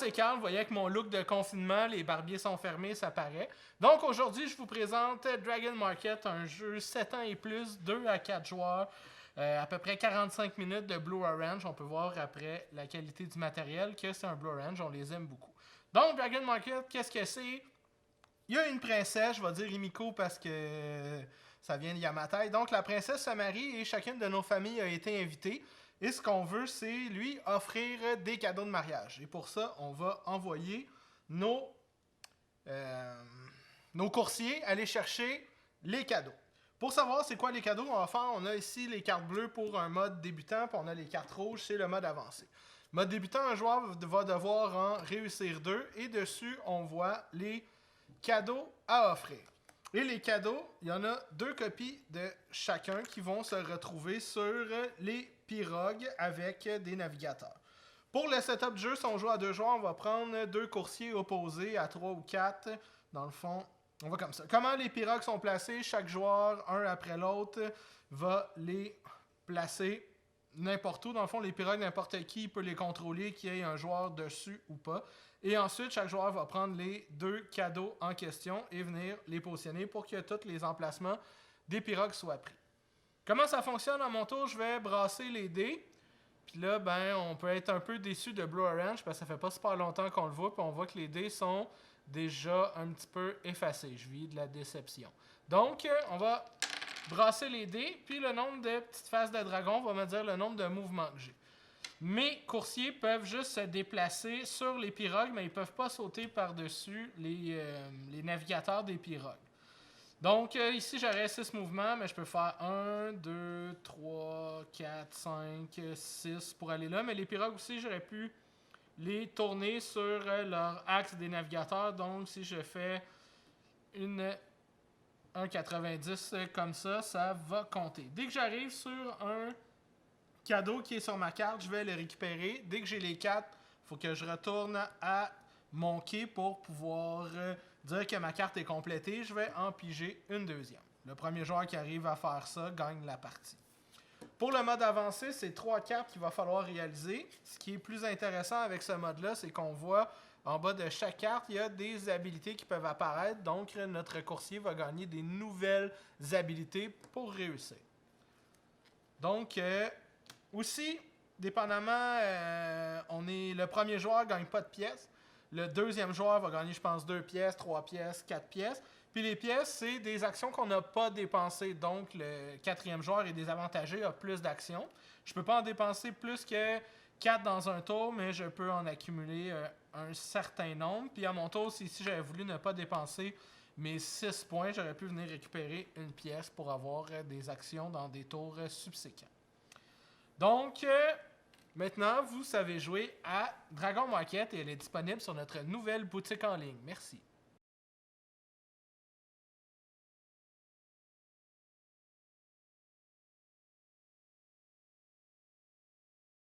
c'est Carl, vous voyez avec mon look de confinement, les barbiers sont fermés, ça paraît. Donc aujourd'hui, je vous présente Dragon Market, un jeu 7 ans et plus, 2 à 4 joueurs, à peu près 45 minutes de Blue Orange. On peut voir après la qualité du matériel que c'est un Blue Orange, on les aime beaucoup. Donc Dragon Market, qu'est-ce que c'est? Il y a une princesse, je vais dire Himiko parce que ça vient de Yamatai. Donc la princesse se marie et chacune de nos familles a été invitée. Et ce qu'on veut, c'est lui offrir des cadeaux de mariage. Et pour ça, on va envoyer nos, nos coursiers aller chercher les cadeaux. Pour savoir c'est quoi les cadeaux qu'on va faire, on a ici les cartes bleues pour un mode débutant, puis on a les cartes rouges, c'est le mode avancé. Mode débutant, un joueur va devoir en réussir 2 et dessus, on voit les cadeaux à offrir. Et les cadeaux, il y en a 2 copies de chacun qui vont se retrouver sur les pirogues avec des navigateurs. Pour le setup du jeu, si on joue à 2 joueurs, on va prendre 2 coursiers opposés à 3 ou 4. Dans le fond, on va comme ça. Comment les pirogues sont placées? Chaque joueur, un après l'autre, va les placer n'importe où. Dans le fond, les pirogues, n'importe qui peut les contrôler, qu'il y ait un joueur dessus ou pas. Et ensuite, chaque joueur va prendre les 2 cadeaux en question et venir les positionner pour que tous les emplacements des pirogues soient pris. Comment ça fonctionne à mon tour? Je vais brasser les dés. Puis là, ben, on peut être un peu déçu de Blue Orange parce que ça fait pas super longtemps qu'on le voit. Puis on voit que les dés sont déjà un petit peu effacés. Je vis de la déception. Donc, on va brasser les dés. Puis le nombre de petites faces de dragon va me dire le nombre de mouvements que j'ai. Mes coursiers peuvent juste se déplacer sur les pirogues, mais ils ne peuvent pas sauter par-dessus les navigateurs des pirogues. Donc, ici, j'aurais 6 mouvements, mais je peux faire 1, 2, 3, 4, 5, 6 pour aller là. Mais les pirogues aussi, j'aurais pu les tourner sur leur axe des navigateurs. Donc, si je fais une 1,90 comme ça va compter. Dès que j'arrive sur un cadeau qui est sur ma carte, je vais le récupérer. Dès que j'ai les 4, il faut que je retourne à mon quai pour pouvoir dire que ma carte est complétée. Je vais en piger une deuxième. Le premier joueur qui arrive à faire ça gagne la partie. Pour le mode avancé, c'est 3 cartes qu'il va falloir réaliser. Ce qui est plus intéressant avec ce mode-là, c'est qu'on voit en bas de chaque carte, il y a des habilités qui peuvent apparaître. Donc, notre coursier va gagner des nouvelles habilités pour réussir. Donc, aussi, dépendamment, le premier joueur ne gagne pas de pièces. Le deuxième joueur va gagner, je pense, 2 pièces, 3 pièces, 4 pièces. Puis les pièces, c'est des actions qu'on n'a pas dépensées. Donc, le quatrième joueur est désavantagé, a plus d'actions. Je ne peux pas en dépenser plus que 4 dans un tour, mais je peux en accumuler un certain nombre. Puis à mon tour, si j'avais voulu ne pas dépenser mes 6 points, j'aurais pu venir récupérer une pièce pour avoir des actions dans des tours subséquents. Donc, maintenant, vous savez jouer à Dragon Market et elle est disponible sur notre nouvelle boutique en ligne. Merci.